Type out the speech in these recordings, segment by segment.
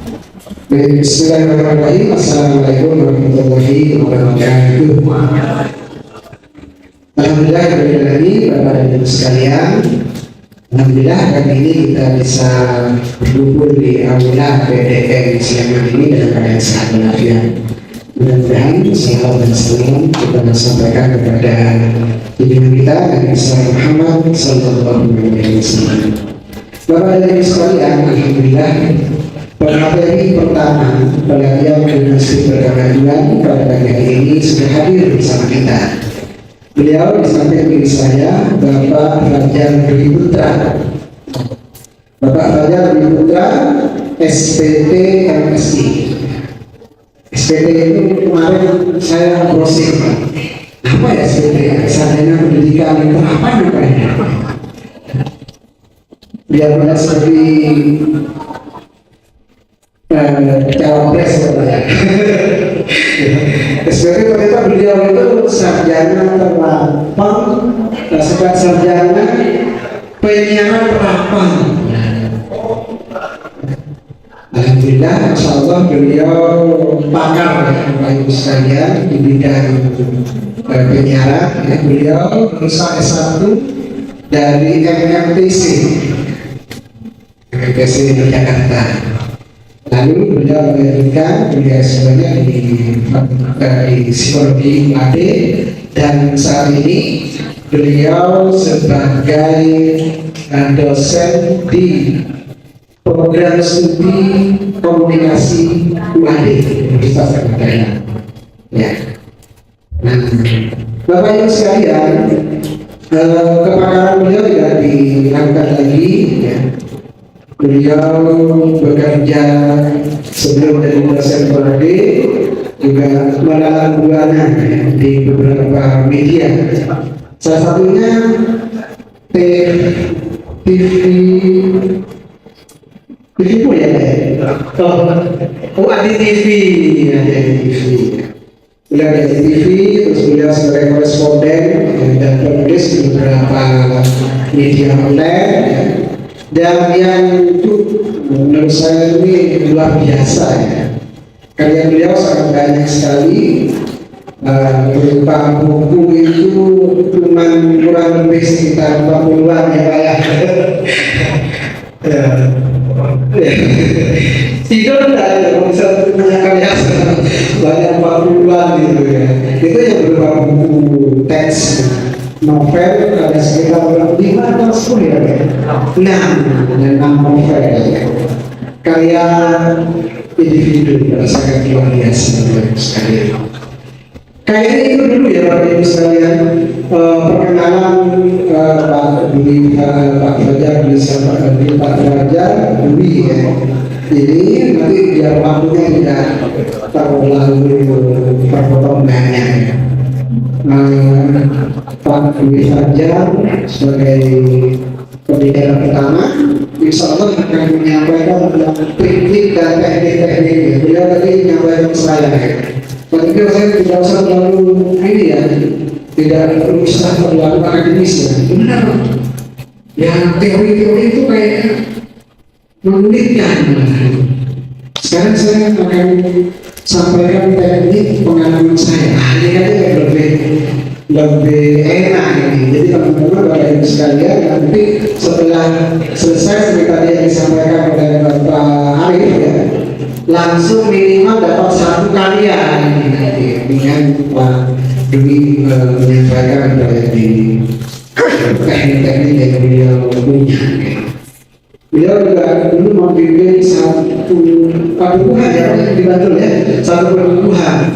Bismillahirrahmanirrahim. Assalamualaikum warahmatullahi wabarakatuh. Alhamdulillah, Bapak dan Ibu sekalian. Alhamdulillah kali ini kita bisa berkumpul di aula PDN Sleman ini dalam keadaan sehat walafiat. Mudah-mudahan salam dan salam kita sampaikan kepada pimpinan kita Nabi Muhammad Sallallahu Alaihi Wasallam. Bapak dan Ibu sekalian, alhamdulillah materi pertama pelajaran jurnalistik berkelanjutan pada pagi hari ini sudah hadir bersama kita. Beliau di samping diri saya, Bapak Fajar Dwi Putra. Bapak Fajar Dwi Putra, SPT MSI. SPT itu kemarin saya browsing, Pak. Apa ya SPT? Sarjana Pendidikan itu apa namanya? Biar pada seperti cawapres ya. SPT ternyata beliau itu sarjana terapang, sarjana penyiaran terapang. Alhamdulillah, Masya Allah beliau pakar ya, Bapak Ibu sekalian di bidang penyiaran. Ya, beliau lulusan S1 dari MMTC di Jakarta. Lalu beliau melanjutkan kuliah S2-nya di psikologi UAD, dan saat ini beliau sebagai dosen di program studi komunikasi UAD Universitas Erlangga. Ya. Nah, Bapak Ibu sekalian, kepakaran beliau tidak diangkat lagi. Ya. Beliau bekerja sebelum dari dosen UAD juga melalang buana di beberapa media. Salah satunya TV ya? Adi TV, beliau ada di TV, terus beliau sebagai koresponden dan penulis di beberapa media online. Dan yang itu menurut saya ini luar biasa ya. Karya beliau sangat banyak sekali, berupa buku itu cuma kurang lebih sekitar 40-an ya Pak ya. Tidak ada yang bisa punya karya banyak 40-an gitu ya. Itu yang berupa buku teks, novel ada sekitar 5 atau 10 ya, 6 novel ya. Karya individu sangat luar biasa sekali. Kayaknya itu dulu ya Bapak Ibu sekalian, perkenalan Pak Dwi, Pak Fajar bersama Pak Fajar Dwi ya. Jadi nanti biar waktunya tidak terlalu terpotong banyak ya. Pak Dwi Fajar sebagai pembicara pertama, insya Allah akan menyampaikan teknik dan teknik-tekniknya. Beliau tadi menyampaikan saya. Tapi saya tidak usah terlalu ini ya, tidak berusaha terlalu akademis ya. Benar. Yang teori-teori itu kayak menyulitkan. Sekarang saya akan sampaikan teknik pengalaman saya. Ini katanya lebih enak ini. Jadi teman-teman Bapak Ibu sekalian, nanti setelah selesai seperti tadi yang disampaikan oleh Bapak Arif ya, langsung minimal dapat 1 karya ini nanti dengan Pak Dwi menyampaikan di teknik-teknik yang beliau punya. Beliau juga dulu membimbing satu pertumbuhan ya, dibantu ya, satu pertumbuhan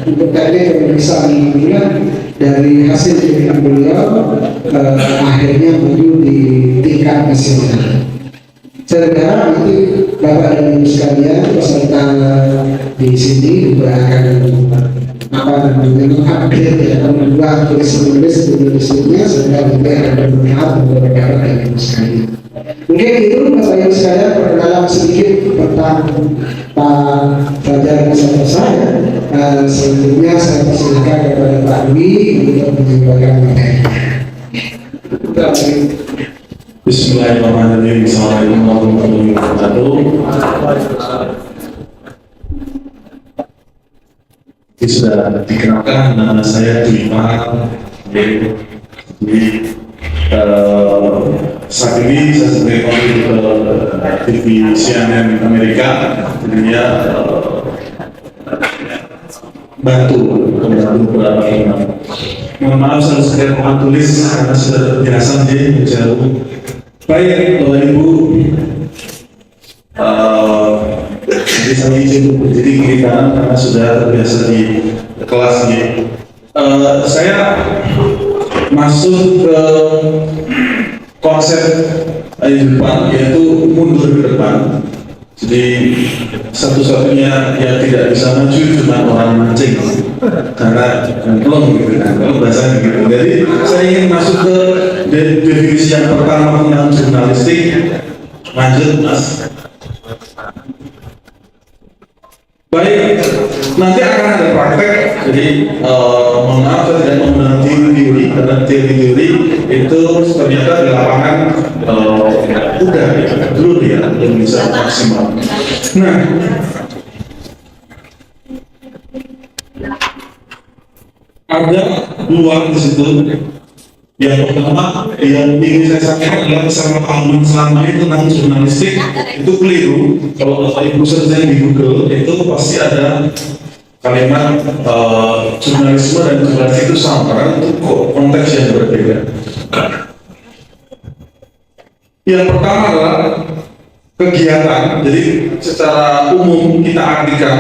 untuk teknik pemeriksaan gula. Dari hasil bimbingan beliau akhirnya maju di tingkat nasional. Saya berharap nanti Bapak dan Ibu sekalian peserta di sini juga akan mengupdate ya, membuat tulis-tulisnya sehingga nanti akan bermanfaat untuk Bapak dan Ibu sekalian. Mungkin itu Bapak Ibu sekalian perkenalan sedikit tentang Pak Fajar bersama saya. Selanjutnya saya persilakan kepada Pak Dwi untuk menyampaikan materi. Bismillahirrahmanirrahim. Assalamualaikum warahmatullahi wabarakatuh. sudah dikenalkan, nama saya Dwi Mahal. Jadi saat ini saya sebagai pemilik TV CNN Amerika, jadinya bantu beberapa teman. Mohon maaf saya sekedar mohon tulis karena sudah terbiasa jadi jauh. Baik Bapak Ibu, jadi saya izin berdiri kiri kanan karena sudah terbiasa di kelas ini. Saya masuk ke konsep depan, yaitu mundur ke depan. Jadi satu-satunya yang tidak bisa maju cuma orang mancing karena belum gitu kan, kalau bahasa gitu. Jadi saya ingin masuk ke definisi yang pertama tentang jurnalistik. Lanjut Mas. Baik, nanti akan ada praktek. Jadi mohon maaf saya tidak menggunakan teori karena teori itu ternyata di lapangan udah belum ya, belum bisa maksimal. Nah, ada dua di situ. Yang pertama yang ingin saya sampaikan adalah kesalahpahaman selama ini tentang jurnalistik itu keliru. Kalau Bapak Ibu searching di Google itu pasti ada kalimat jurnalisme dan jurnalistik itu sama, karena itu konteks yang berbeda. Yang pertama adalah kegiatan. Jadi secara umum kita artikan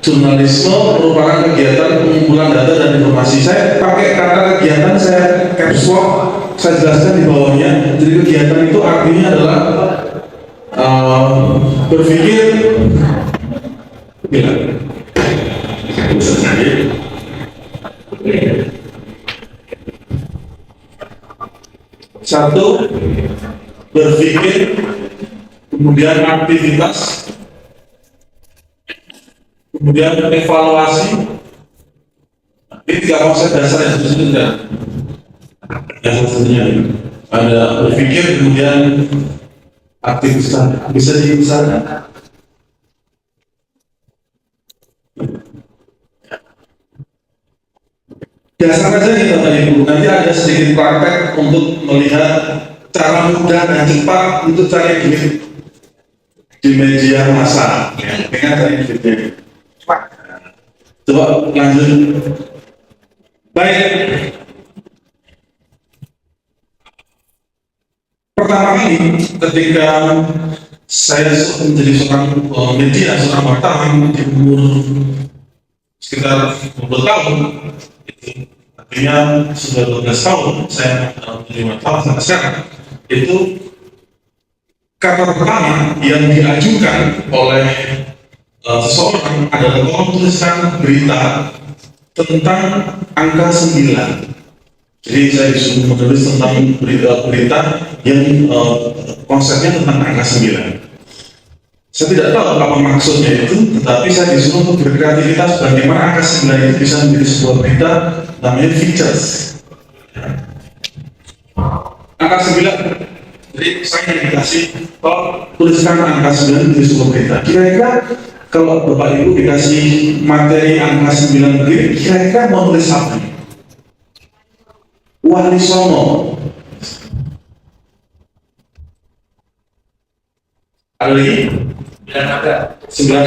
jurnalisme merupakan kegiatan pengumpulan data dan informasi. Saya pakai kata kegiatan, saya caps lock, saya jelaskan di bawahnya. Jadi kegiatan itu artinya adalah berpikir satu, berpikir, kemudian aktivitas, kemudian evaluasi. Ini tiga konsep dasar yang sebetulnya. Yang satunya ada berpikir, kemudian aktivitas. Bisa dibesarkan. Dasar aja nih Bapak Ibu. Nanti ada sedikit praktek untuk melihat cara mudah dan cepat untuk cari duit di media massa, ya, dengan cari duitnya. Coba lanjut. Baik. Pertama kali ketika saya menjadi seorang media, seorang wartawan di umur sekitar 20 tahun, artinya sudah 12 tahun saya menjadi wartawan sampai sekarang. Itu kata pertama yang diajukan oleh seseorang adalah tolong tuliskan berita tentang angka 9. Jadi saya disuruh menulis tentang berita yang konsepnya tentang angka 9. Saya tidak tahu apa maksudnya itu, tetapi saya disuruh untuk berkreativitas bagaimana angka 9 itu bisa menjadi sebuah berita namanya features. Angka 9. Jadi saya dikasih, kalau tuliskan angka 9 di sebuah berita. Kira-kira kalau Bapak Ibu dikasih materi angka 9 begini, kira-kira mau tulis apa? Wali Songo. Ada lagi? Dan ada 9.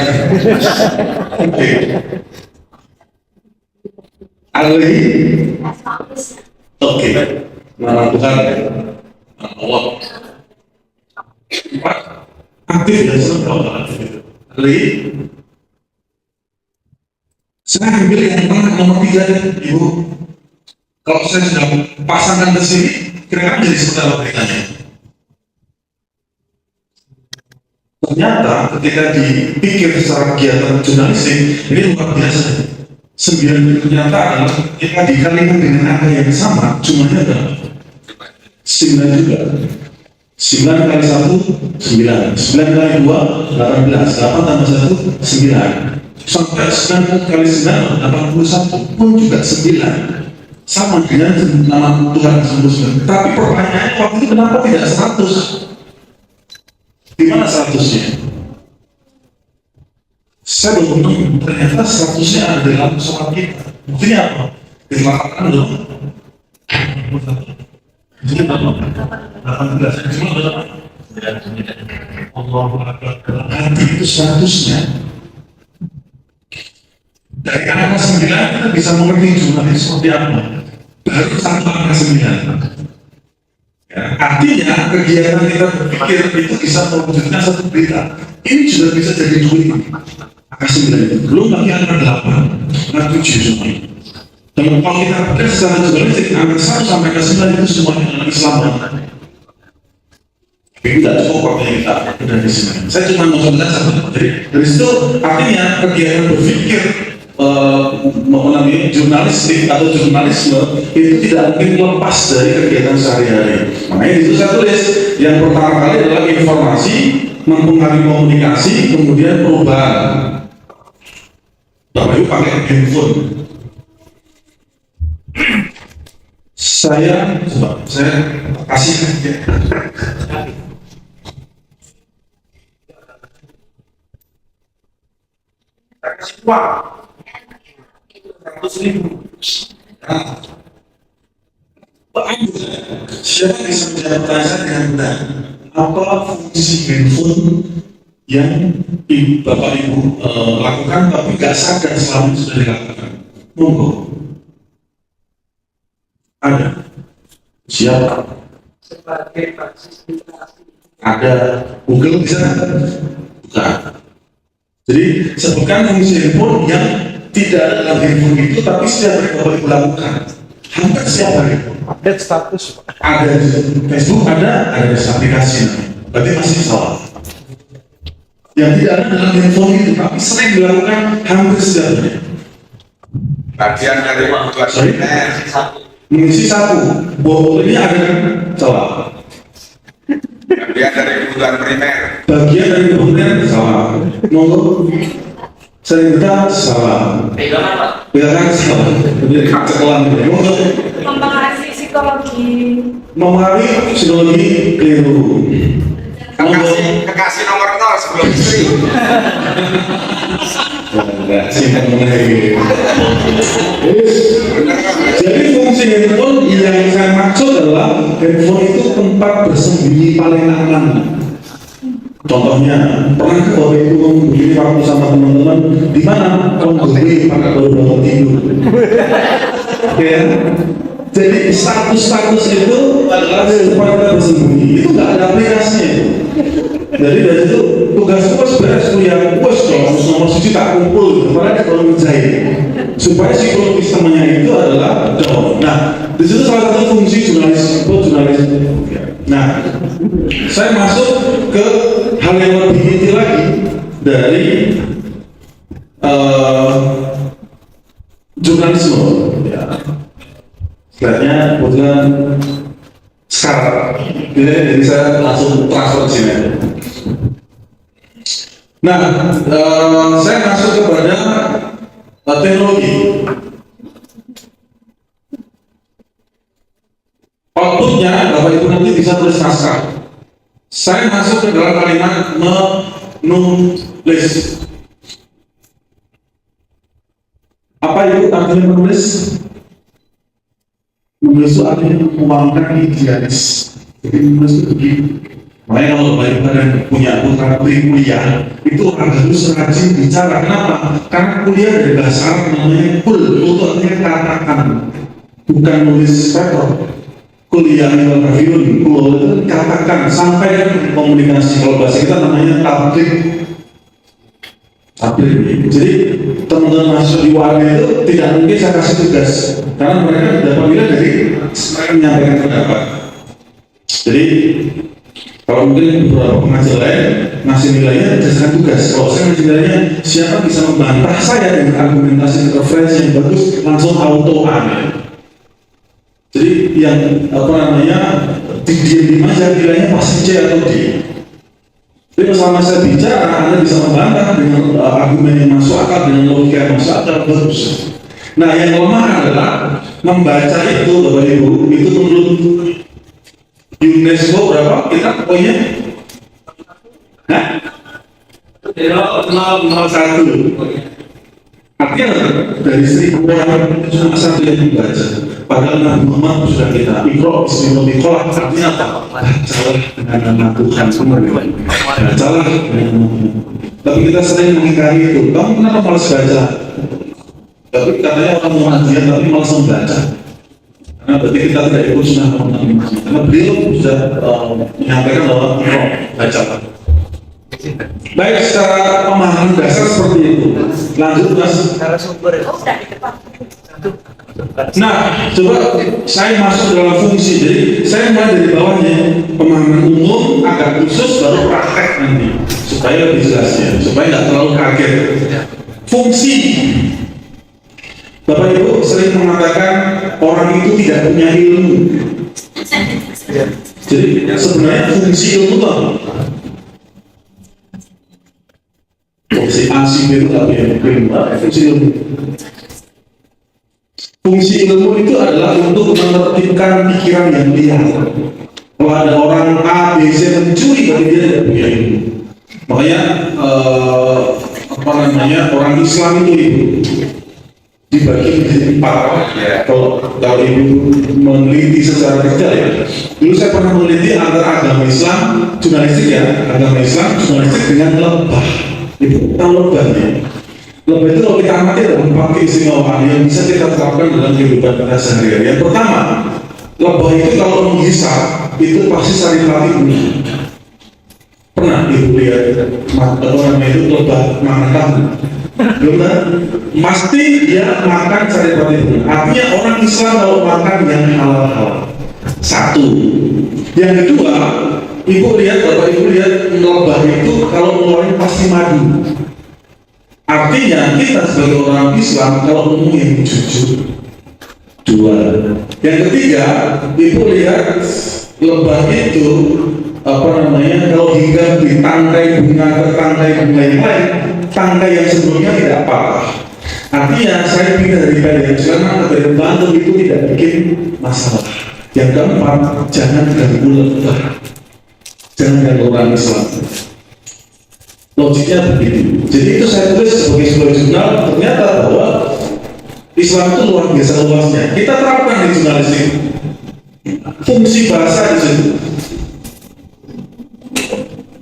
Oke. Ada lagi? Oke. Nama Tuhan. Allah. Aktif dan senang aktif. Lagi, saya ambil yang nomor 3 Ibu. Kalau saya sudah pasangkan ke sini, kira-kira jadi seperti apa beritanya? Ternyata ketika dipikir secara kegiatan jurnalistik, ini luar biasa. 9 ternyata adalah kita dikalikan dengan angka yang sama, jumlahnya berapa? 9 juga. 9 kali 1, 9. 9 kali 2, 18. 8 tambah 1, 9. Sampai 9 kali 9, 81 pun juga 9. Sama dengan nama Tuhan Yesus. Tapi pertanyaannya waktu itu kenapa tidak 100? Di mana 100-nya? Saya belum nemu, ternyata statusnya ada dalam sholat kita. Buktinya apa? Ditetapkan belum? Buktinya apa? 18. Cuma berapa? Allah hati itu statusnya. Dari angka 9 kita bisa mengerti jumlahnya seperti apa. Baru satu angka 9. Ya, artinya kegiatan kita berpikir itu bisa mewujudkan satu berita. Ini sudah bisa jadi duit. Angka 9 itu belum lagi angka 8, angka 7 semuanya. Dan kalau kita pikir secara jurnalistik, angka 1 sampai angka 9 itu semuanya dalam Islam. Tapi tidak cukup waktu kita dari sini. Saya cuma mau contohkan satu. Jadi dari situ artinya kegiatan berpikir mengenai jurnalistik atau jurnalisme itu tidak mungkin lepas dari kegiatan sehari-hari. Makanya itu saya tulis yang pertama kali adalah informasi mempengaruhi komunikasi, kemudian perubahan. Bapak Ibu pakai handphone. Saya kasih uang 100.000. Nah, siapa bisa menjawab pertanyaan dengan benar? Apa fungsi handphone yang Bapak Ibu lakukan tapi nggak sadar selama itu sudah dilakukan? Monggo. Ada. Siapa? Sebagai fasilitasi. Ada Google di sana? Bukan. Jadi sebutkan fungsi handphone yang tidak ada dalam handphone itu tapi setiap hari Bapak Ibu lakukan. Hampir setiap hari. Update status. Ada di Facebook, ada di aplikasi. Berarti masih salah. Yang tidak ada dalam handphone itu tapi sering dilakukan hampir setiap hari. Bagian dari kebutuhan primer. Mengisi sapu, ini ada salah. Bagian dari kebutuhan primer. Bagian dari kebutuhan salah. Monggo. Sering kita salah. Pegangan salah. Jadi cekelan gitu. Monggo. Mempengaruhi psikologi. Mempengaruhi psikologi keliru. Kekasih nomor 0 sebelum istri. Enggak, simpan mengenai. Jadi fungsi handphone yang saya maksud adalah handphone itu tempat bersembunyi paling aman. Contohnya, pernah ke Bapak Ibu begini waktu sama teman-teman, di mana kondisi pakai baru bangun tidur. Ya. Jadi status itu adalah tempat bersembunyi. Itu nggak ada aplikasinya itu. Jadi dari itu tugas beres kuliah dong nomor 1 tak kumpul gitu. Padahal kalau menjahit supaya psikologis temannya itu adalah down. Nah, di situ salah satu fungsi jurnalis. Nah, saya masuk ke hal yang lebih inti lagi dari jurnalisme. Ya. Sebenarnya kebetulan sekarang, jadi saya langsung transfer ke sini. Nah, saya masuk kepada teknologi. Outputnya, Bapak Ibu nanti bisa tulis naskah. Saya masuk ke dalam kalimat menulis. Apa itu artinya menulis? Menulis itu artinya menuangkan idealis. Jadi menulis itu begini. Makanya kalau Bapak Ibu punya putra putri kuliah, itu harus rajin bicara. Kenapa? Karena kuliah dari bahasa Arab namanya kul, itu artinya katakan, bukan nulis paper. Kuliah yang review, kul itu katakan, sampaikan komunikasi. Kalau bahasa kita namanya tablik. Jadi teman-teman mahasiswa di UAD itu tidak mungkin saya kasih tugas, karena mereka dapat nilai dari mereka menyampaikan pendapat. Jadi kalau mungkin beberapa pengajar lain ngasih nilainya berdasarkan tugas. Kalau saya ngasih nilainya, siapa bisa membantah saya dengan argumentasi referensi yang bagus, langsung auto A. Jadi yang diam aja nilainya pasti C atau D. Jadi selama saya bicara, Anda bisa membantah dengan argumen yang masuk akal, dengan logika yang masuk akal, bagus. Nah, yang lemah adalah membaca itu, Bapak Ibu, itu menurut UNESCO berapa? Kita pokoknya 0,01. Artinya dari 1000 orang itu cuma satu yang membaca. Padahal Nabi Muhammad sudah kita ikro bismillah, artinya apa? Bacalah dengan nama Tuhan semua. Bacalah dengan nama Tuhan. Tapi kita sering mengingkari itu. Kamu kenapa malas baca? Tapi katanya orang Muhammadiyah tapi malas membaca. Karena berarti kita tidak ikut sunnah Nabi Muhammad. Karena beliau sudah menyampaikan bahwa ikro bacalah. Baik, secara pemahaman dasar seperti itu. Lanjut, Mas. Nah, coba saya masuk dalam fungsi. Jadi, saya mulai dari bawahnya. Pemahaman umum, agak khusus, baru praktek nanti. Supaya lebih jelas ya, supaya nggak terlalu kaget. Fungsi. Bapak Ibu sering mengatakan orang itu tidak punya ilmu. Jadi, sebenarnya fungsi ilmu itu apa? Fungsi asing itu apa ya? Fungsi ilmu. Fungsi ilmu itu adalah untuk menertibkan pikiran yang liar. Kalau ada orang A, B, C mencuri, berarti dia tidak punya ilmu. Makanya orang Islam itu dibagi menjadi 4. Kalau ibu meneliti secara detail ya. Dulu saya pernah meneliti antara agama Islam, jurnalistik ya, agama Islam, jurnalistik dengan lebah. Itu tahu lebahnya. Lebah itu kalau kita amati dalam 4 keistimewaan yang bisa kita terapkan dalam kehidupan kita sehari-hari. Yang pertama, lebah itu kalau menghisap itu pasti saripati bunyi. Pernah ibu lihat orang itu lebah makan tahu? Belum kan? Pasti dia makan saripati bunyi. Artinya orang Islam kalau makan yang halal-halal. 1. Yang kedua, Bapak Ibu lihat lebah itu kalau ngeluarin pasti madu. Artinya kita sebagai orang Islam kalau ngomongin jujur. 2. Yang ketiga, Ibu lihat lebah itu kalau hingga di tangkai bunga ke tangkai bunga yang lain, tangkai yang sebelumnya tidak patah. Artinya saya pindah dari PDM Sleman ke PDM Bantul itu tidak bikin masalah. Yang keempat, jangan ganggu lebah. Jangan ganggu orang Islam. Logiknya begitu. Jadi itu saya tulis sebagai sebuah jurnal. Ternyata bahwa Islam itu luar biasa luasnya. Kita terapkan di jurnalistik. Fungsi bahasa di situ.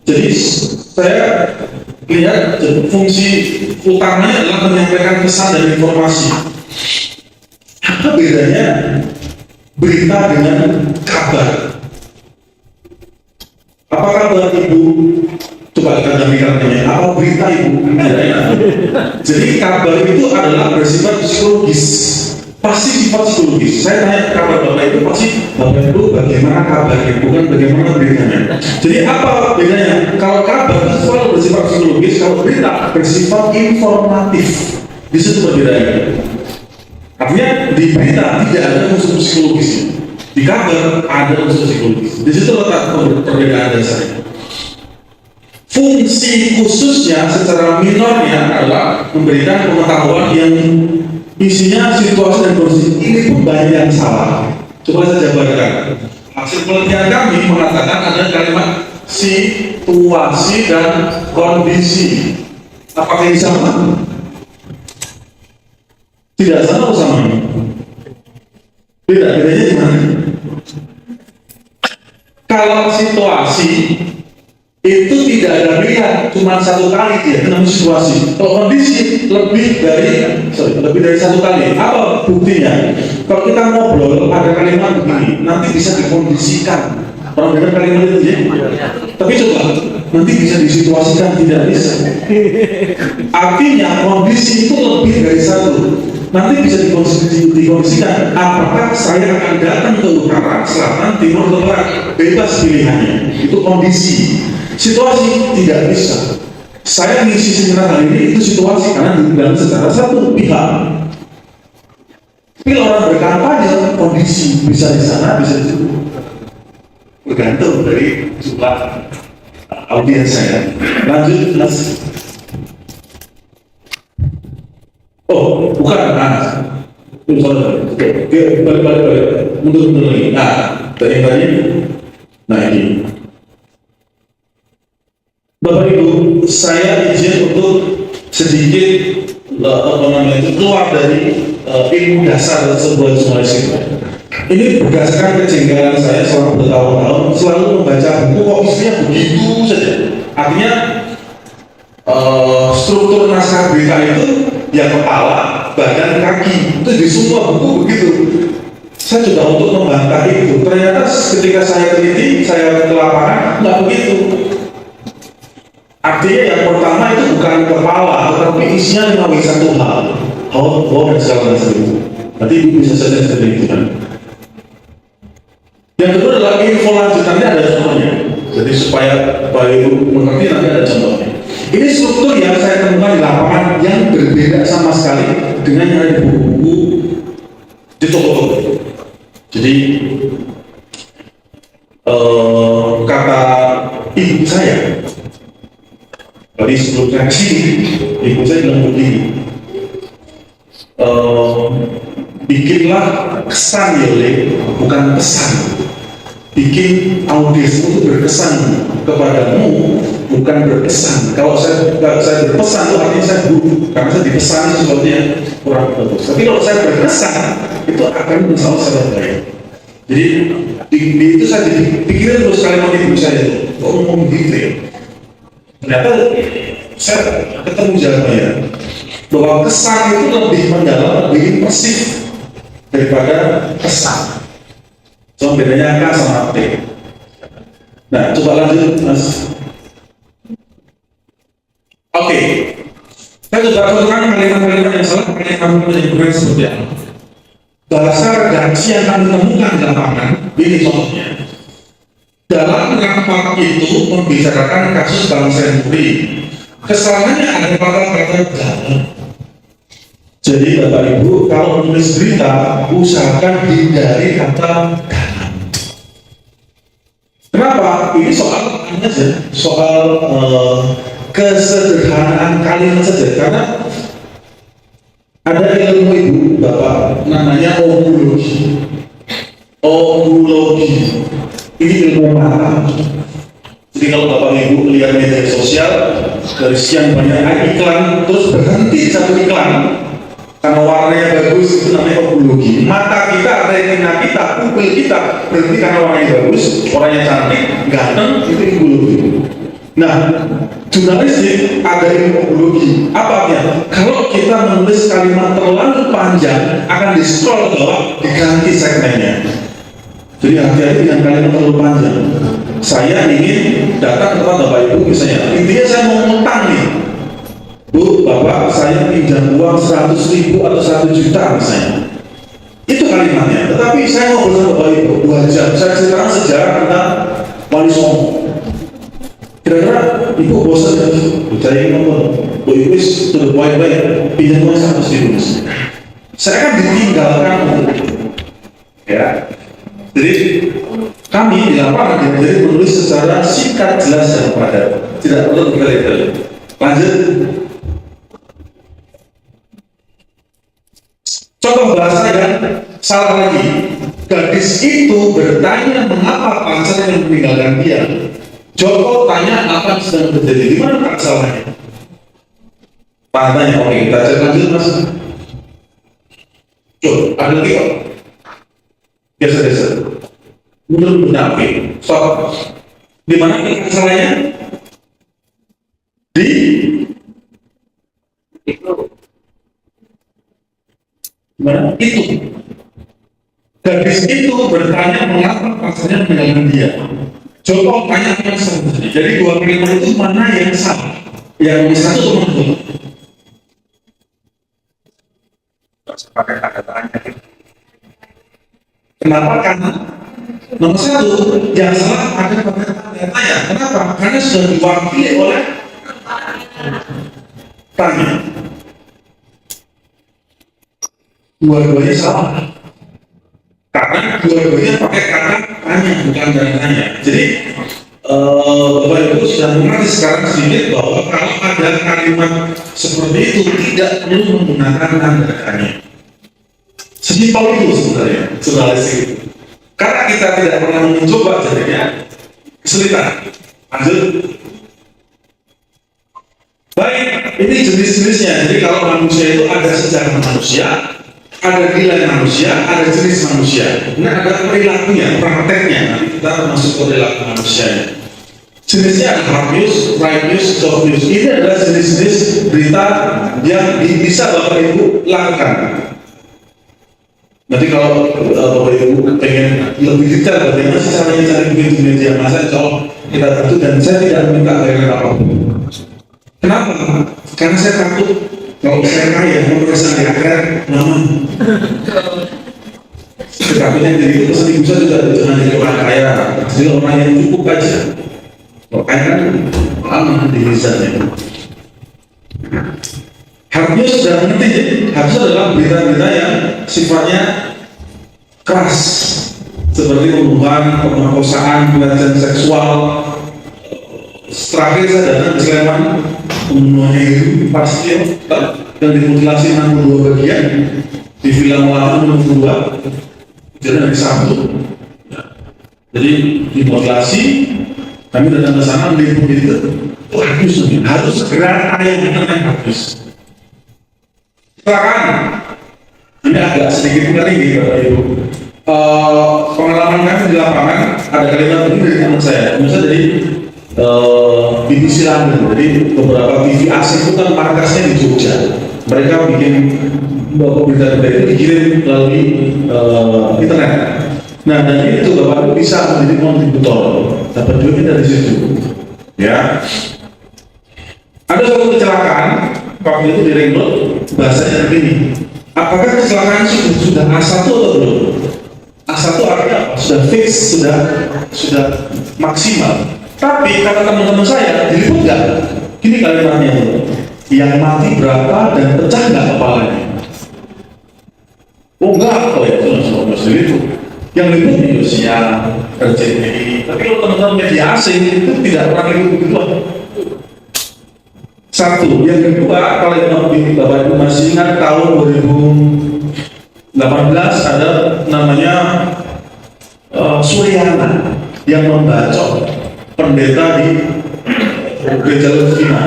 Jadi saya lihat fungsi utamanya adalah menyampaikan pesan dan informasi. Apa bedanya berita dengan kabar? Apa kabar Ibu? Coba kita gambarkannya. Apa berita Ibu? Jadi kabar itu adalah bersifat psikologis. Pasti sifat psikologis. Saya tanya kabar Bapak itu pasti Bapak Ibu bagaimana kabarnya, bukan bagaimana beritanya. Jadi apa bedanya? Kalau kabar itu selalu bersifat psikologis, kalau berita bersifat informatif. Di situ perbedaannya. Artinya di berita tidak ada unsur psikologisnya. Di kabar ada unsur psikologis. Di situ letak perbedaan dasarnya. Fungsi khususnya secara minornya adalah memberikan pengetahuan yang isinya situasi dan kondisi. Ini pun banyak yang salah. Coba saya jabarkan. Hasil penelitian kami mengatakan ada kalimat situasi dan kondisi. Apakah ini sama? Tidak sama atau sama? Bedanya di mana? Kalau situasi itu tidak ada pilihan, cuma satu kali dia dalam situasi. Kalau kondisi lebih dari 1 kali. Apa buktinya? Kalau kita ngobrol ada kalimat begini, nanti bisa dikondisikan. Orang dengar kalimat itu ya? Tapi coba nanti bisa disituasikan, tidak bisa. Artinya kondisi itu lebih dari 1. Nanti bisa dikondisikan apakah saya akan datang ke utara, selatan, timur, atau barat. Bebas pilihannya. Itu kondisi. Situasi tidak bisa. Saya ngisi seminar hari ini itu situasi karena diundang secara satu pihak. Tapi orang berkampanye kondisi bisa di sana, bisa di situ. Bergantung dari jumlah audiens saya. Lanjut, Mas. Oh, bukan. Balik. Mundur lagi. Dari tadi. Nah ini. Bapak Ibu, saya izin untuk sedikit keluar dari ilmu dasar sebuah jurnalistik. Ini berdasarkan kejengkelan saya selama bertahun-tahun selalu membaca buku kok isinya begitu saja. Artinya struktur naskah berita itu ya kepala, badan, kaki itu di semua buku begitu. Saya coba untuk membantah itu. Ternyata ketika saya teliti, saya ke lapangan nggak begitu. Artinya yang pertama itu bukan kepala, tetapi isinya melalui satu hal. Dan segala macam itu. Nanti ibu bisa saja seperti itu kan. Yang kedua adalah info lanjutannya ada contohnya. Jadi supaya ibu mengerti nanti ada contohnya. Ini struktur yang saya temukan di lapangan yang berbeda sama sekali dengan yang ada di buku-buku di toko-toko. Jadi kata ibu saya tadi sebelum saya kesini, ibu saya bilang begini, bikinlah kesan ya bukan pesan. Bikin audiens itu berkesan kepadamu, bukan berkesan. Kalau saya berpesan itu artinya saya buruk, karena saya dipesan sesuatu yang kurang bagus. Tapi kalau saya berkesan itu akan menjadi sangat baik. Jadi itu saya pikirin terus kalimat ibu saya itu, kok ngomong gitu ya. Ternyata saya ketemu jawabannya bahwa kesan itu lebih mendalam, lebih impresif daripada kesan. Cuma bedanya K sama T. Nah, coba lanjut, Mas. Oke. Saya coba contohkan kalimat-kalimat yang salah, kalimat-kalimat yang benar seperti apa. Bahasa redaksi yang kami temukan di lapangan, ini contohnya. Dalam rapat itu membicarakan kasus Bank Senturi. Kesalahannya ada kata-kata dalam. Jadi Bapak Ibu, kalau menulis berita, usahakan hindari kata dalam. Kenapa? Ini soal kesederhanaan kalimat saja. Karena ada ilmu ibu Bapak namanya omologi. Ini ilmu mata. Jadi kalau Bapak Ibu lihat media sosial, dari sekian banyak iklan, terus berhenti satu iklan karena warnanya bagus, itu namanya omologi. Mata kita, retina kita, pupil kita berhenti karena warnanya bagus, warnanya cantik, ganteng, itu omologi. Nah, jurnalistik ada ilmu omologi. Apa artinya? Kalau kita menulis kalimat terlalu panjang, akan di-scroll ke bawah, diganti segmennya. Jadi hati-hati dengan kalimat terlalu panjang. Saya ingin datang ke tempat Bapak Ibu misalnya, intinya saya mau ngutang nih. Bu, Bapak, saya pinjam uang 100.000 atau 1 juta misalnya. Itu kalimatnya. Tetapi saya mau bersama Bapak Ibu 2 jam. Saya ceritakan sejarah tentang Wali Songo. Kira-kira Ibu bosan ya? Saya ingin ngomong. Bu Ibu to the point baik. Pinjam uang 100.000. Saya kan ditinggalkan. Ya. Jadi kami di lapangan jadi menulis secara singkat, jelas dan padat. Tidak perlu berkali-kali. Lanjut. Contoh bahasa yang salah lagi. Gadis itu bertanya mengapa pacarnya meninggalkan dia. Joko tanya apa yang sedang terjadi. Di mana salahnya? Tanya, oke, kita cek lanjut Mas. Ada lagi kok. Biasa-biasa. Benar-benar oke. Stop. Di mana salahnya? Di itu. Mana? Itu. Gadis itu bertanya mengapa pacarnya meninggalkan dia. Joko tanya apa yang salah. Jadi dua kalimat itu mana yang salah? Yang satu teman-teman. Pakai tanda tanya. Kenapa? Karena nomor satu yang salah ada pada tanda tanya. Kenapa? Karena sudah diwakili oleh tanya. Dua-duanya salah. Karena dua-duanya pakai kata tanya, bukan tanda tanya. Jadi Bapak Ibu sudah mengerti sekarang sedikit bahwa kalau ada kalimat seperti itu tidak perlu menggunakan tanda tanya. Sesimpel itu sebenarnya, jurnalistik. Karena kita tidak pernah mencoba jadinya kesulitan. Lanjut. Baik, ini jenis-jenisnya. Jadi kalau manusia itu ada sejarah manusia, ada nilai manusia, ada jenis manusia. Ini ada perilakunya, prakteknya. Nanti kita masuk ke perilaku manusia. Jenisnya ada hard news, right news, soft news. Ini adalah jenis-jenis berita yang bisa Bapak Ibu lakukan. Nanti kalau Bapak Ibu pengen lebih detail bagaimana sih caranya cari di media massa, kalau kita bantu, dan saya tidak minta bayaran apapun. Kenapa? Karena saya takut kalau saya kaya mau pesan di akhirat lama. Takutnya jadi itu pesan ibu saya juga jangan jadi orang kaya, jadi orang yang cukup aja. Kalau kaya kan lama di misalnya. Harusnya sudah mengerti, harus adalah berita-berita yang sifatnya keras, seperti pembunuhan, pemerkosaan, pelecehan seksual. Terakhir saya datang di Sleman, pembunuhannya itu pasti yang dimutilasi 62 bagian di Villa Melati nomor 2, jadi hari Sabtu. Jadi dimutilasi, kami datang ke sana melihat itu harus segera ada yang habis. Silakan. Ini agak sedikit mengeri Bapak Ibu. Pengalaman kami di lapangan ada kalimat ini dari teman saya. Misalnya dari BBC London. Jadi beberapa TV asing itu kan markasnya di Jogja. Mereka bikin berita-berita itu dikirim melalui internet. Nah, dan itu Bapak Ibu bisa menjadi kontributor, dapat duitnya dari situ. Ya. Ada suatu kecelakaan waktu itu di Ring Road, bahasanya begini. Apakah kecelakaan sudah A1 atau belum? A1 artinya apa? Sudah fix, sudah maksimal. Tapi kata teman-teman saya, diliput nggak? Gini kalimatnya, yang mati berapa dan pecah nggak kepalanya? Oh enggak, oh ya itu masih diliput. Yang liput di Indonesia, RCTI. Tapi kalau teman-teman media asing itu tidak pernah liput begituan. Satu, yang kedua, kalau Bapak Ibu masih ingat tahun 2018 ada namanya Suryana yang membacok pendeta di gereja Levina.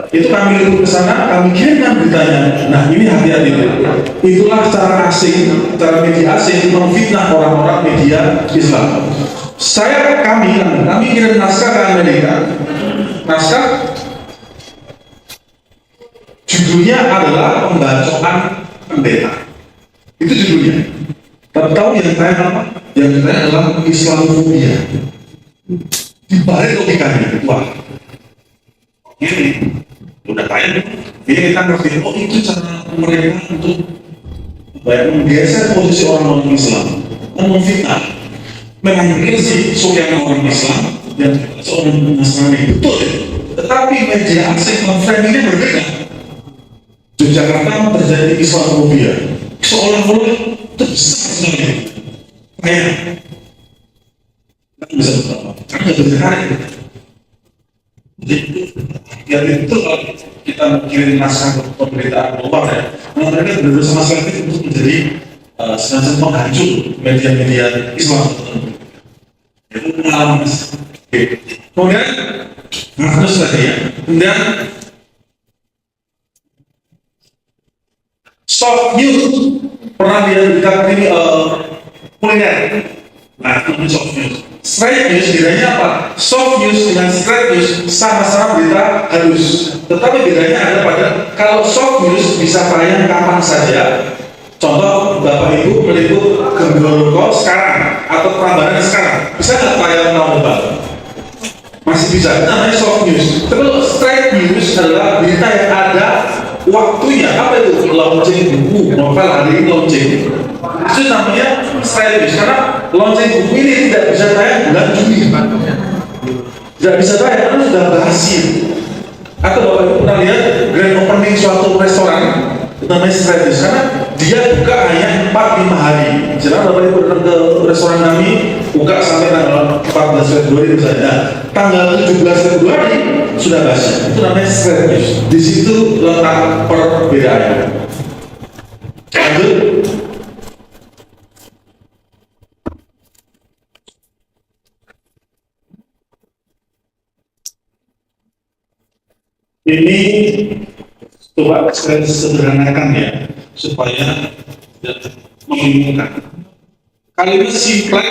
Itu kami liput ke sana, kami kirimkan beritanya. Nah ini hati-hati. Itulah cara asing, cara media asing memfitnah orang-orang media Islam. Kami kirim naskah ke Amerika. Naskah judulnya adalah pembacokan pendeta. Itu judulnya. Tapi tahu yang ditanya apa? Yang ditanya adalah Islamofobia. Dibalik logikanya, wah, ini udah tanya, ini kita ngerti. Oh itu cara mereka untuk menggeser posisi orang-orang Islam, memfitnah. Memang mungkin sih yang orang Islam dan seorang Nasrani betul ya. Tetapi media asing memframingnya berbeda. Yogyakarta terjadi Islamofobia, seolah-olah terbesar sekali. Kayak bisa berapa? Karena nggak berhari. Jadi itu kalau kita kirim naskah ke pemberitaan luar ya, mereka benar-benar sama sekali untuk menjadi semacam penghancur media-media Islam. Itu pengalaman. Kemudian harus lagi ya. Kemudian soft news pernah kita ini kuliner. Nah, itu soft news. Straight news bedanya apa? Soft news dengan straight news sama-sama berita halus. Tetapi bedanya ada pada kalau soft news bisa tayang kapan saja. Contoh Bapak Ibu meliput Genggoroko sekarang atau Prambanan sekarang, bisa nggak tayang tahun depan? Masih bisa. Namanya soft news. Terus straight news adalah berita yang ada waktunya. Apa itu? Launching buku, novel hari ini launching. Itu namanya straight news karena launching buku ini tidak bisa tayang bulan Juni. Tidak bisa tayang karena sudah basi. Atau Bapak Ibu pernah lihat grand opening suatu restoran, itu namanya straight news karena dia buka hanya 4-5 hari. Misalnya Bapak Ibu datang ke restoran kami buka sampai tanggal 14 Februari misalnya, tanggal 17 Februari sudah basi. Itu namanya straight news. Di situ letak perbedaannya. Lanjut. Ini coba saya sederhanakan ya, supaya tidak membingungkan. Kalimat simplek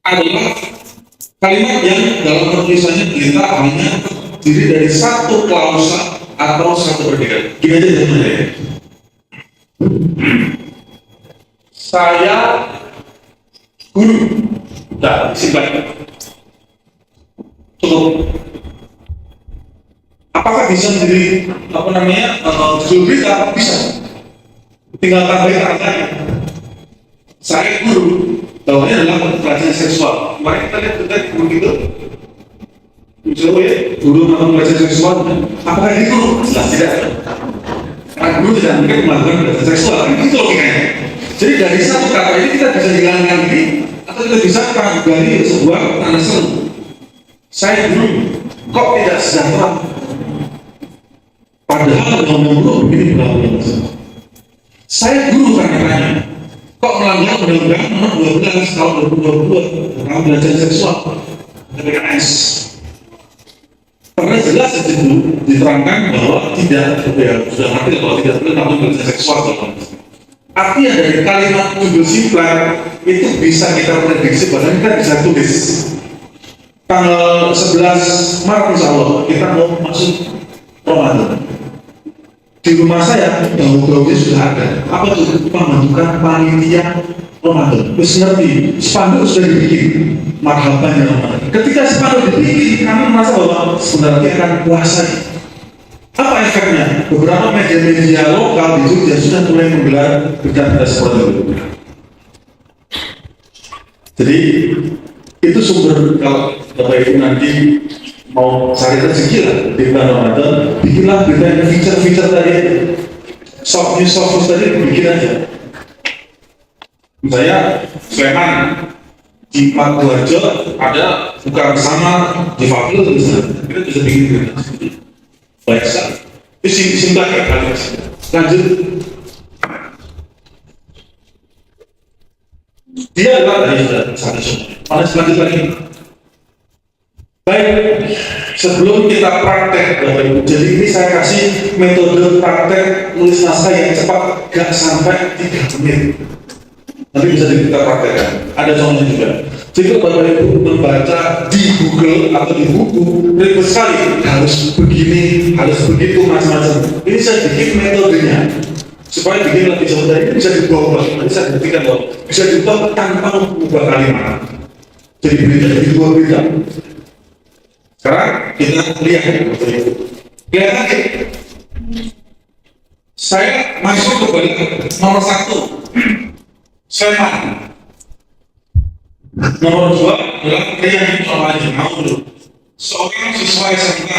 adalah kalimat yang dalam penulisannya kita hanya terdiri dari satu klausa atau satu predikat. Gini aja teman-teman ya. Saya guru. Nah, simplek. Cukup. Apakah bisa menjadi judul berita? Bisa. Tinggal tambahin katanya. Saya guru. Tahunya adalah pelecehan seksual. Kemarin kita lihat tadi begitu. Coba ya, guru melakukan pelecehan seksual. Apakah ini guru? Jelas tidak. Karena guru tidak mungkin melakukan pelecehan seksual. Itu logikanya. Jadi dari satu kata ini kita bisa hilangkan ini, atau kita bisa dari sebuah tanda seru. Saya guru, kok tidak sejahtera? Padahal ngomong guru begini berlaku. Saya guru karena kok melanggar undang-undang nomor 12 tahun 2022 tentang pelecehan seksual PPKS. Karena jelas di situ diterangkan bahwa tidak sudah mati kalau tidak boleh melakukan pelecehan seksual. Artinya dari kalimat judul simplek itu bisa kita prediksi, bahkan kita bisa tulis tanggal 11 Maret insya Allah kita mau masuk Ramadan. Di rumah saya daun-daunnya sudah ada. Apa itu? Pembentukan panitia Ramadan. Terus ngerti, spanduk sudah dibikin. Marhaban ya Ramadan. Ketika spanduk dibikin, kami merasa bahwa sebenarnya akan puasa. Apa efeknya? Beberapa media-media lokal di Jogja sudah mulai menggelar berita-berita seperti itu. Jadi itu sumber, kalau Bapak Ibu nanti mau cari rezeki lah di bulan Ramadan, bikinlah berita yang feature tadi, soft news tadi, bikin aja. Misalnya Sleman di Maguwarjo ada buka bersama di Fabel misalnya, kita bisa bikin berita. Baik sekali. Itu simpel ya kalian. Lanjut. Dia adalah dari satu sumber. Mana selanjut lagi? Baik, sebelum kita praktek, Bapak Ibu, jadi ini saya kasih metode praktek nulis naskah yang cepat, gak sampai 3 menit. Nanti bisa kita praktekkan. Ada contohnya juga. Jika Bapak Ibu membaca di Google atau di buku, ribet sekali, harus begini, harus begitu, macam-macam. Ini saya bikin metodenya supaya bikin lebih jauh dari ini bisa dibawa, bisa dibuktikan bahwa bisa dibawa tanpa mengubah kalimat. Jadi berita jadi dua berita. Sekarang kita lihat lihat lagi. Saya masuk ke berita nomor 1 Sleman. Nomor 2 adalah yang soal mau dulu. Seorang siswa SMK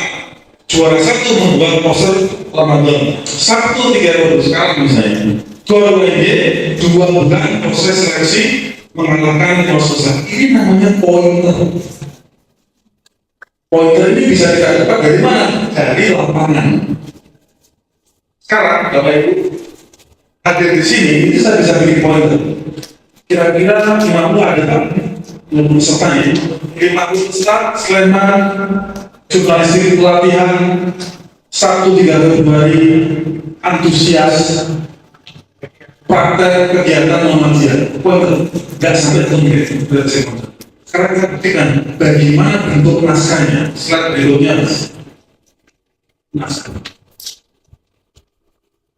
juara 1 membuat poster Ramadan 1.30 sekarang misalnya. Gol WD 2 bulan proses seleksi mengalahkan proses. Ini namanya pointer. Pointer ini bisa kita dapat dari mana? Dari lapangan. Sekarang, Bapak Ibu, hadir di sini, ini saya bisa bikin pointer. Kira-kira 50 ada kan? 50 pesertanya. 50 peserta, Sleman, jurnalistik pelatihan, 1-3 Februari, antusias, praktek kegiatan Muhammadiyah. Pointer, nggak sampai menit, berarti pointer. Sekarang kita buktikan bagaimana bentuk naskahnya. Slide berikutnya, naskah.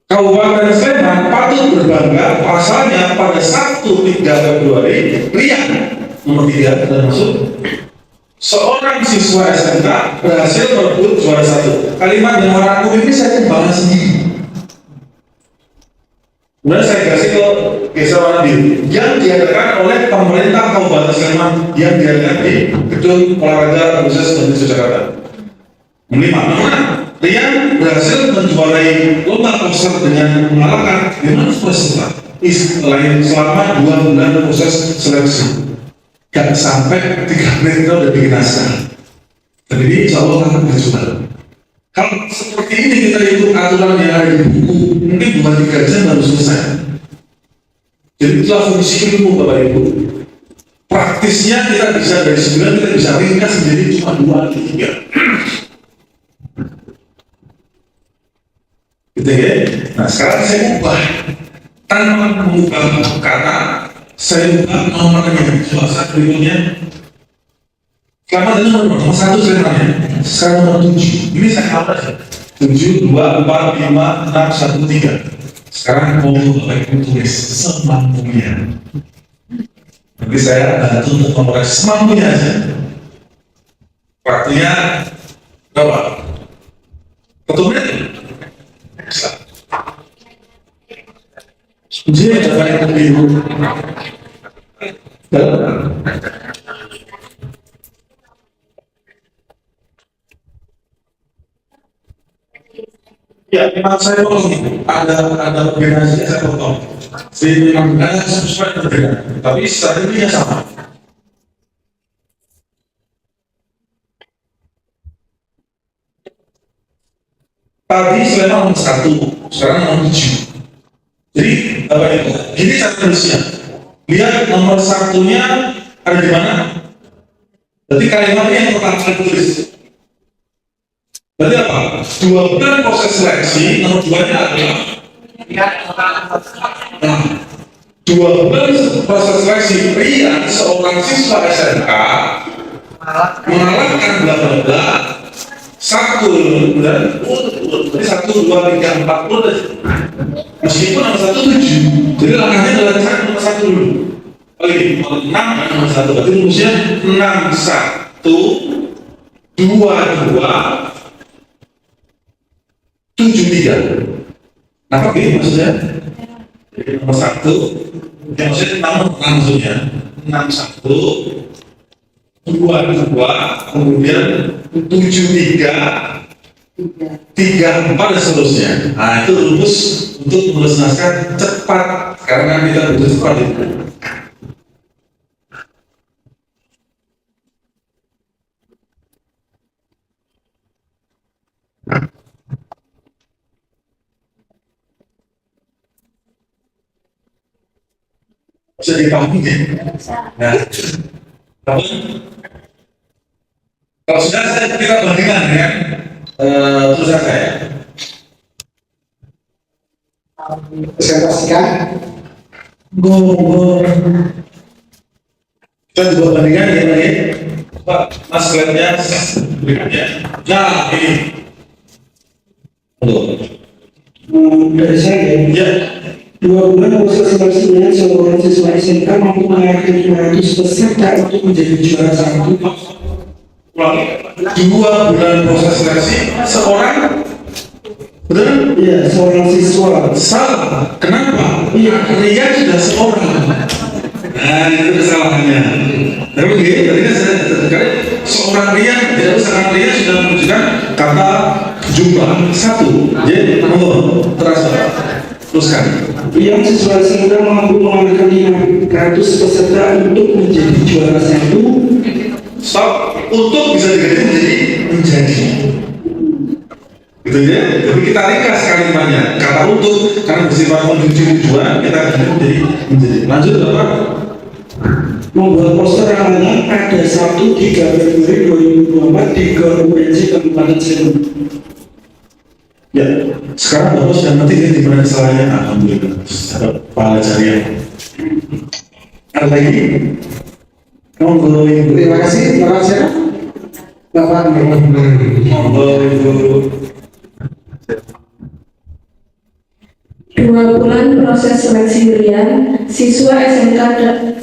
Kabupaten Sleman patut berbangga, pasalnya pada 1-3 Februari, Rian nomor 3 termasuk seorang siswa SMK berhasil merebut juara 1. Kalimat yang merangkum ini saya kembangkan sendiri. Kemudian saya kasih ke Desa Wanadi yang diadakan oleh pemerintah Kabupaten Sleman yang diadakan di Gedung Olahraga Khusus Universitas Jakarta. 5. Rian berhasil menjuarai lomba poster dengan mengalahkan 500 peserta selama 2 bulan proses seleksi. Gak sampai 3 menit kita udah bikin naskah. Dan ini insya Allah akan berjual. Kalau seperti ini kita ikut aturan yang ada di buku, mungkin 2-3 jam baru selesai. Jadi itulah fungsi ilmu Bapak Ibu. Praktisnya kita bisa dari 9 kita bisa ringkas menjadi cuma 2 atau 3. gitu ya. Nah sekarang saya ubah tanpa mengubah kata, saya ubah nomornya. Coba saat berikutnya. Selama tadi nomor 1 saya nanya, sekarang nomor 7. Ini saya tahu aja. 7, 2, 4, 5, 6, 1, 3. Sekarang mau Bapak Ibu tulis semampunya. Nanti saya bantu untuk memperoleh semampunya aja. Waktunya berapa? 1 menit? Jadi Bapak Ibu. Ya, memang saya potong ada organisasi saya potong. Jadi memang ada sesuai berbeda, tapi strateginya sama. Tadi saya nomor 1, sekarang nomor 7. Jadi apa itu? Gini cara tulisnya. Lihat nomor 1-nya ada di mana? Berarti kalimatnya yang pertama saya tulis. Berarti apa? 2 bulan proses seleksi, nomor 2-nya adalah 2 bulan proses seleksi pria seorang siswa SMK mengalahkan bla bla bla 1 bulan, jadi 1, 2, 3, 4 bulan. Meskipun nomor 1 7, jadi langkahnya adalah cari nomor 1 dulu. Oke, nomor 6 nomor 1, berarti rumusnya 6, 1, 2, 2, 7, 3. Nah, begini maksudnya. Jadi nomor 1, yang maksudnya 6 maksudnya 6, 1, 2, 2, kemudian 7, 3, 3, 4 dan seterusnya. Nah, itu rumus untuk menulis naskah cepat karena kita butuh cepat itu. Bisa dipahami ya? Nah, kalau sudah kita bandingkan dengan tulisan saya. Saya pastikan. Kita juga bandingkan ya, Pak. Mas slide-nya berikutnya. Nah, ini. Dari saya Ya. 2 bulan proses seleksinya seorang siswa SMK mampu mengalahkan 200 peserta untuk menjadi juara 1. 2 bulan proses seleksi seorang, betul? Iya, seorang siswa. Salah. Kenapa? Iya. Dia sudah seorang. Nah, itu kesalahannya. Tapi begini, tadi kan saya terkait seorang pria, tidak seorang pria sudah menunjukkan kata jumlah 1. Jadi, terasa. Teruskan. Yang siswa SMK mampu mengalahkan 500 peserta untuk menjadi juara 1. Stop. Untuk bisa diganti menjadi. Gitu ya. Tapi kita ringkas kalimatnya. Kata untuk karena bersifat menuju tujuan kita ganti menjadi. Lanjut Bapak. Membuat poster namanya pada Sabtu 3 Februari 2024 di GOR UNJ Kabupaten Cirebon. Ya, sekarang Bapak sudah ngerti kan di mana kesalahannya? Alhamdulillah. Pahala jariah. Ada lagi? Monggo Ibu. Terima kasih, Bapak. Monggo Ibu. 2 bulan proses seleksi harian, seorang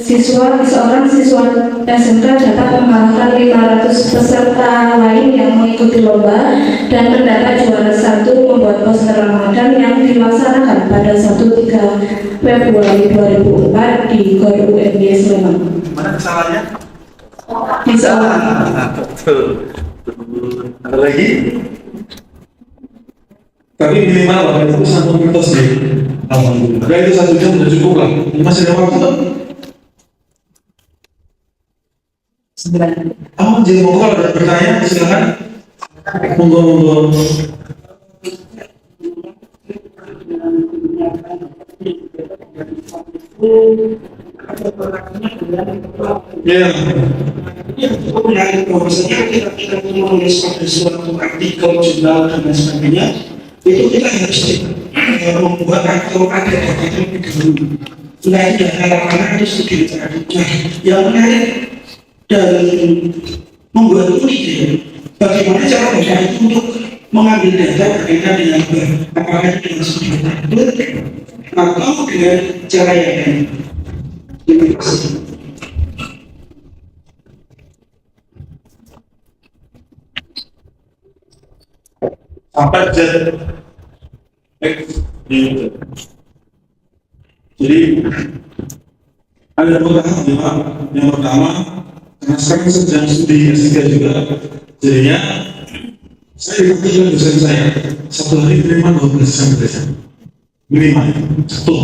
siswa SMK dapat mengalahkan 500 peserta lain yang mengikuti lomba dan mendapat juara 1 membuat poster Ramadan yang dilaksanakan pada 1 3 Februari 2004 di GOR UNJ Sleman. Mana kesalahannya? Di seorang. Betul. Ada lagi? Tapi minimal Bapak itu satu menit sih. Alhamdulillah. Nah, itu 1 jam sudah cukup lah. Masih ada waktu? Oh, jadi monggo kalau ada pertanyaan silakan. Monggo. Ya. Menarik bahwasanya kita menulis pada suatu artikel jurnal dan lain sebagainya itu kita harus membuat atau ada lebih dahulu. Selain data mana itu studi literatur. Nah, yang menarik dan membuat unik bagaimana cara baca itu untuk mengambil data berkaitan dengan apakah itu dengan studi literatur atau dengan cara yang lain. Terima kasih. Sampai jadi ada dua tahap ya Pak. Yang pertama, karena sekarang sedang studi S3 juga, jadinya saya dikatakan dosen saya satu hari minimal 12 jam belajar minimal satu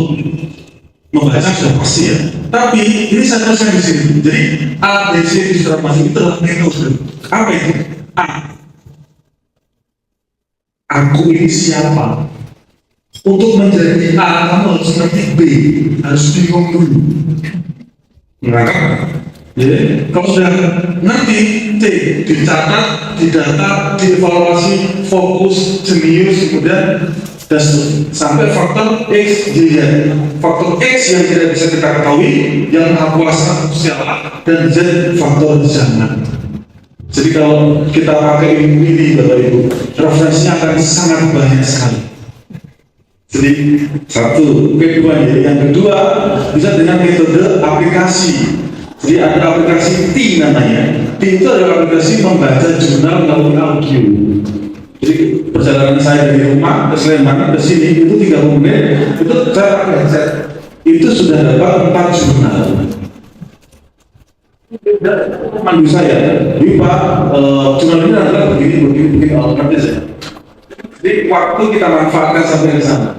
membaca sudah pasti ya. Tapi ini saya teruskan di sini. Jadi A, B, C di surat masing itu adalah metode. Apa itu? A. Aku ini siapa? Untuk menjadi A, kamu harus ngerti B, harus bingung dulu. Menangkap? Ya, kalau sudah ngerti T, dicatat, didata, dievaluasi, fokus, jenius, kemudian dan sampai faktor X, ya. Faktor X yang tidak bisa kita ketahui, yang kuasa siapa, dan Z faktor zaman. Jadi kalau kita pakai ini Bapak Ibu, referensinya akan sangat banyak sekali. Jadi satu, kedua, yang kedua bisa dengan metode aplikasi. Jadi ada aplikasi T namanya. T itu adalah aplikasi membaca jurnal melalui audio. Jadi perjalanan saya dari rumah ke Sleman ke sini itu 30 menit, itu saya pakai headset. Itu sudah dapat 4 jurnal. Mandu saya, ini Pak, jurnal ini adalah begini ngerti saya. Jadi waktu kita manfaatkan sampai ke sana.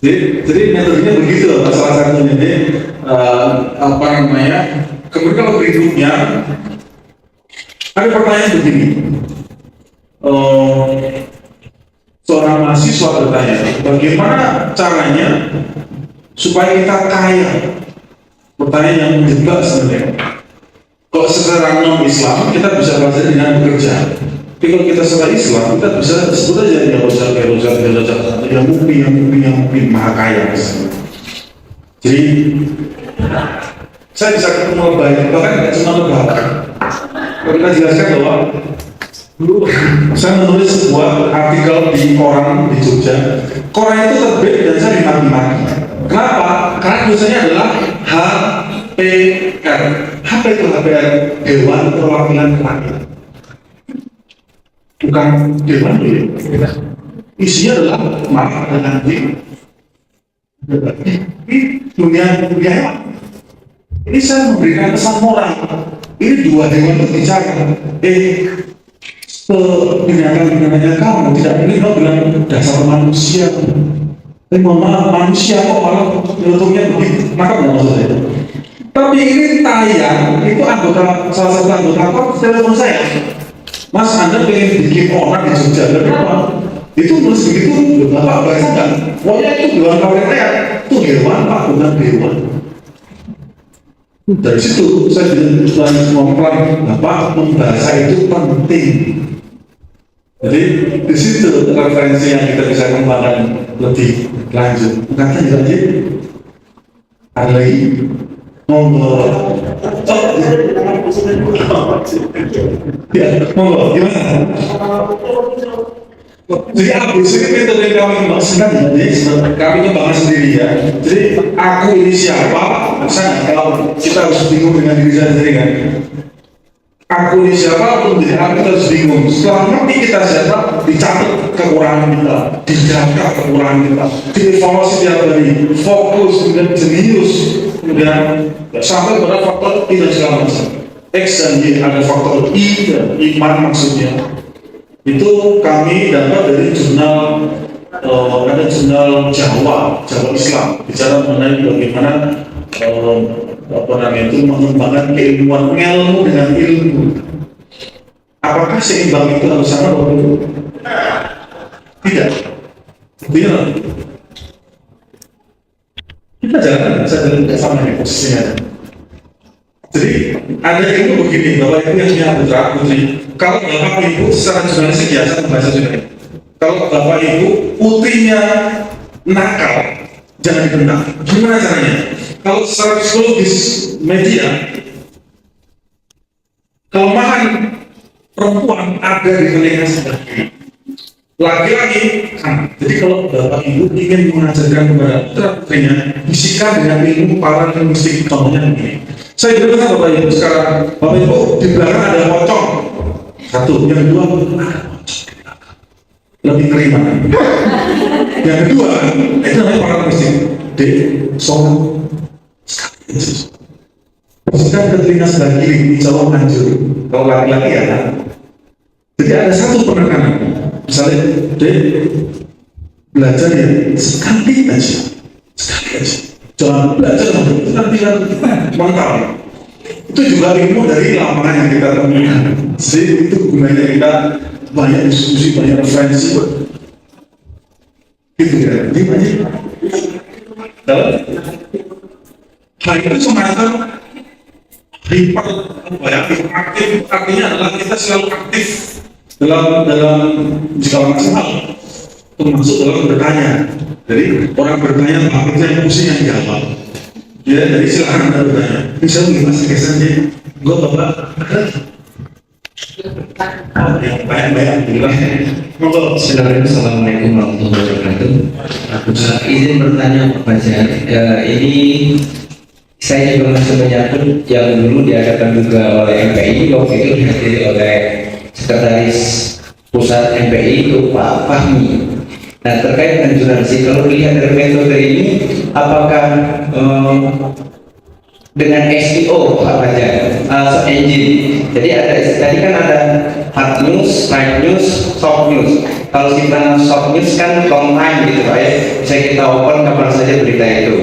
Jadi metodenya begitu, salah satunya ini apa namanya. Kemudian kalau berikutnya ada pertanyaan begini. Seorang mahasiswa bertanya, bagaimana caranya supaya kita kaya? Pertanyaan yang menjebak sebenarnya. Kalau secara non-Islam kita bisa belajar dengan bekerja. Tapi kalau kita secara Islam kita bisa sebut aja yang mungkin maha kaya misalnya. Jadi saya bisa ketemu banyak, bahkan tidak cuma lembaga. Kalau kita jelaskan bahwa dulu saya menulis sebuah artikel di koran di Jogja. Koran itu terbit dan saya dimaki-maki. Kenapa? Karena tulisannya adalah HPR. Apa itu HPR? Dewan Perwakilan Rakyat. Bukan dewan ya. Isinya adalah marah dan nanti dunia hewan. Ini saya memberikan pesan moral. Ini dua dewan itu bicara. Binatang-binatang kamu tidak mungkin kau bilang dasar manusia. Tapi manusia kok malah bentuknya begitu. Maka nggak maksud saya. Tapi ini tayang, itu anggota salah satu anggota apa? Telepon saya. Mas, Anda pengen bikin orang di Jogja, kenapa? Itu nulis begitu, Bapak baca kan? Pokoknya itu dewan perwakilan, itu dewan Pak, bukan dewan. Dari situ saya bilang ngomong, Bapak membaca itu penting. Jadi di situ referensi yang kita bisa kembangkan lebih lanjut. Bukan saja ada lagi monggo. Ya, monggo gimana? Jadi ABC itu yang kami maksudkan, jadi kami kembangkan sendiri ya. Jadi aku ini siapa? Saya kalau kita harus bingung dengan diri saya sendiri kan. Aku ini siapa? Untuk menjadi aku kita harus bingung. Setelah ngerti kita siapa, dicatat kekurangan kita, didata kekurangan kita, dievaluasi tiap hari, fokus, kemudian jenius, kemudian sampai pada faktor I dan segala macam. X dan Y, ada faktor I dan iman maksudnya. Itu kami dapat dari jurnal, ada jurnal Jawa Islam, bicara mengenai bagaimana apa namanya itu mengembangkan keilmuan, ilmu dengan ilmu. Apakah seimbang itu harus sama Bapak Ibu? Tidak. Tidak. Kita jalan sama nih posisinya. Jadi ada ilmu begini, Bapak Ibu yang punya putra putri. Kalau Bapak Ibu secara jurnalistik biasa membaca juga. Kalau bapak ibu putrinya nakal, jangan dibentak. Gimana caranya? Kalau secara psikologis media, kelemahan perempuan ada di telinga sebelah kiri, laki-laki kanan. Jadi kalau bapak ibu ingin mengajarkan kepada putra putrinya, bisikan dengan ilmu para linguistik. Contohnya begini, saya bilang bapak ibu sekarang, bapak ibu di belakang ada pocong satu, yang kedua ada pocong lebih terima. Yang kedua itu namanya para linguistik. Soal bisikan ke telinga sebelah kiri, insya Allah hancur. Kalau laki-laki ya kan. Jadi ada satu penekanan, misalnya belajar ya sekali aja, jangan belajar nanti mental. Itu juga ilmu dari lapangan yang kita temukan. Jadi itu gunanya kita banyak diskusi, banyak referensi. Gitu ya, ini aja. Dalam hal itu semacam aktif, artinya adalah kita selalu aktif dalam segala macam hal, termasuk dalam bertanya. Jadi orang bertanya apa yang pusing yang jawab. Ya, jadi silakan anda bertanya. Misalnya gimana sih kesannya? Gue bapak yang banyak bilang. Assalamualaikum warahmatullahi wabarakatuh. Izin bertanya Pak Fajar. Ini saya juga masih menyangkut yang dulu diadakan juga oleh MPI, waktu itu dihadiri oleh Sekretaris Pusat MPI itu Pak Fahmi. Nah, terkait dengan jurnalistik, kalau dilihat dari metode ini, apakah dengan SEO Pak Fajar, search engine? Jadi tadi kan ada hard news, right news, soft news. Kalau kita soft news kan long time gitu Pak ya, bisa kita open kapan saja berita itu.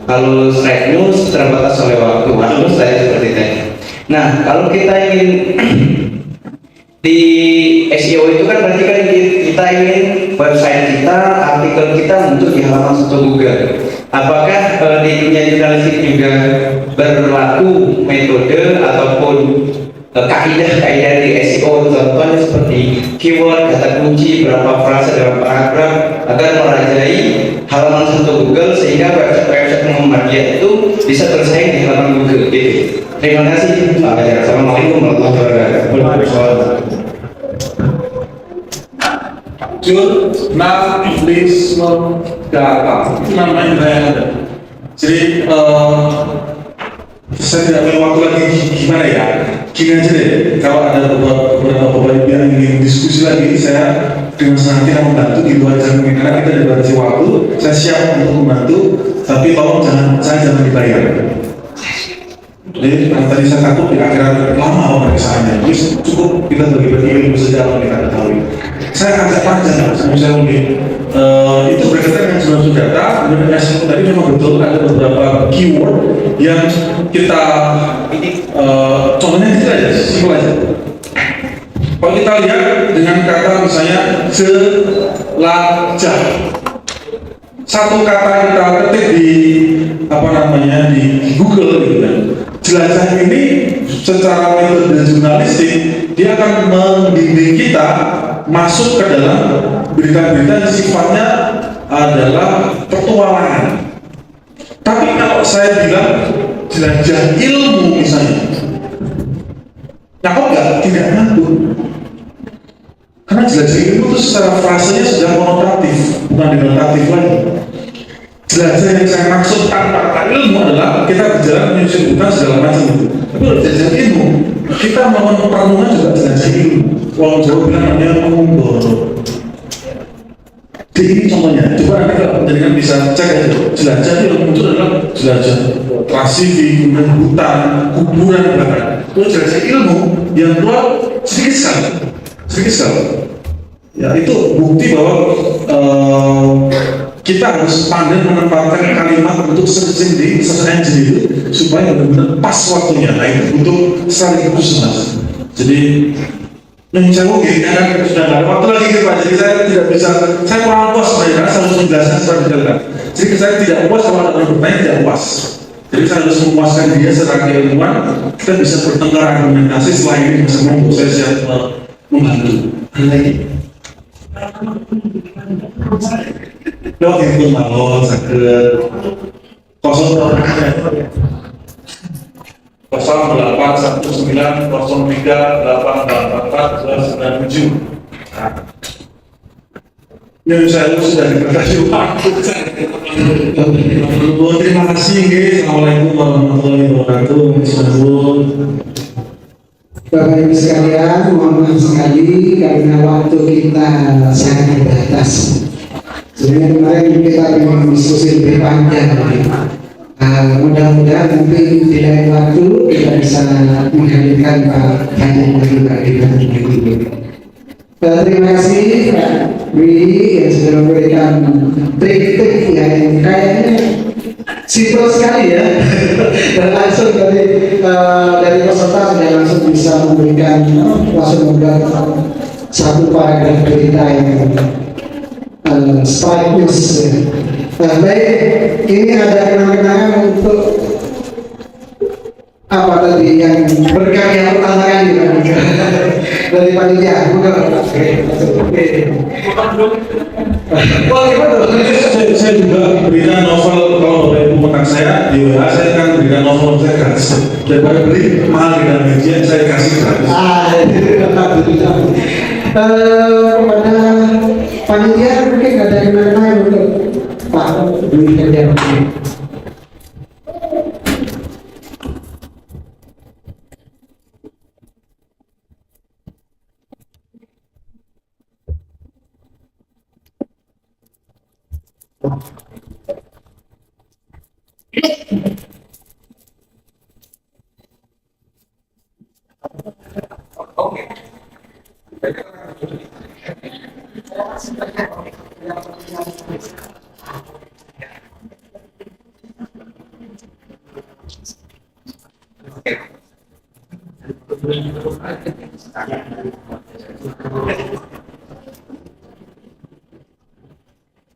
Kalau straight news terbatas oleh waktu, harus saya seperti itu. Nah, kalau kita ingin di SEO itu kan berarti kan kita ingin website kita, artikel kita untuk di halaman satu Google. Apakah di dunia jurnalistik juga berlaku metode ataupun kaidah-kaidah di SEO, contohnya seperti keyword, kata kunci, berapa frase dalam paragraf agar merajai halaman satu Google sehingga website Muhammadiyah itu bisa bersaing di halaman Google gitu. Terima kasih Pak Fajar. Assalamualaikum warahmatullahi wabarakatuh. Jurnalisme data itu namanya yang ada. Jadi saya tidak punya waktu lagi gimana ya. Gini aja deh, kalau ada beberapa bapak yang ingin diskusi lagi, saya dengan senang hati membantu di luar jam karena kita dibatasi waktu. Saya siap untuk membantu, tapi tolong jangan dibayar. Jadi yang tadi saya takut di akhirat lama pemeriksaannya, jadi cukup kita bagi-bagi ilmu saja apa kita ketahui. Saya agak panjang, saya mungkin itu berkaitan dengan jurnalisme data. Kemudian SEO tadi memang betul ada beberapa keyword yang kita contohnya kecil aja, simpel aja. Kalau kita lihat dengan kata misalnya jelajah, satu kata kita ketik di di Google gitu kan. Jelajah ini secara metode jurnalistik dia akan membimbing kita masuk ke dalam berita-berita yang sifatnya adalah petualangan. Tapi kalau saya bilang jelajah ilmu misalnya, nyangkut nggak? Tidak nyangkut. Karena jelajah ilmu itu secara frasenya sudah konotatif, bukan denotatif lagi. Jelajah yang saya maksud tanpa ilmu adalah kita berjalan menyusun bukan segala macam itu. Tapi kalau jelajah ilmu, kita melakukan perenungan juga jelajah ilmu. Orang Jawa bilang namanya mengumboro. Jadi ini contohnya. Coba nanti kalau penjaringan bisa cek aja. Jelajah ilmu itu adalah jelajah trasifi, kemudian hutan, kuburan bahkan. Kalau jelajah ilmu yang keluar sedikit sekali. Ya itu bukti bahwa kita harus pandai menempatkan kalimat untuk searching di search engine itu supaya benar-benar pas waktunya. Nah itu butuh strategi khusus mas. Jadi saya mungkin karena sudah nggak ada waktu lagi Pak. Jadi saya tidak bisa, saya kurang puas karena saya harus menjelaskan secara detail. Jadi saya tidak puas kalau ada orang bertanya tidak puas. Jadi saya harus memuaskan dia secara keilmuan. Kita bisa bertengkar argumentasi. Selain ini bisa saya siap membantu. Lagi. Lo itu mau sakit 0819038847. Ini saya sudah dikasih waktu. Terima kasih, Assalamualaikum warahmatullahi wabarakatuh. Bapak Ibu sekalian, mohon maaf sekali karena waktu kita sangat terbatas. Sebenarnya kemarin kita ingin diskusi lebih panjang. Mudah-mudahan nanti di lain waktu kita bisa menghadirkan Pak Haji lagi Pak Ibu. Terima kasih Pak Widi yang sudah memberikan trik-trik yang kayaknya simpel sekali ya. Dan langsung dari peserta sudah langsung bisa memberikan langsung membuat satu paragraf berita yang strike news ya. Baik, ini ada kenang-kenangan untuk apa tadi yang berkarya pertama kali dari panitia. Saya juga berita novel, kalau Bapak Ibu menang saya di WA, saya kan berita novel saya kasih. Daripada beli mahal di dalam media, saya kasih gratis. Kepada panitia mungkin ada kenang-kenangan untuk Pak Dwi Kerja.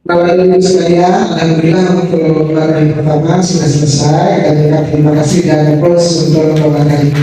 Bapak Ibu sekalian, alhamdulillah untuk materi pertama sudah selesai dan terima kasih dan terus untuk materi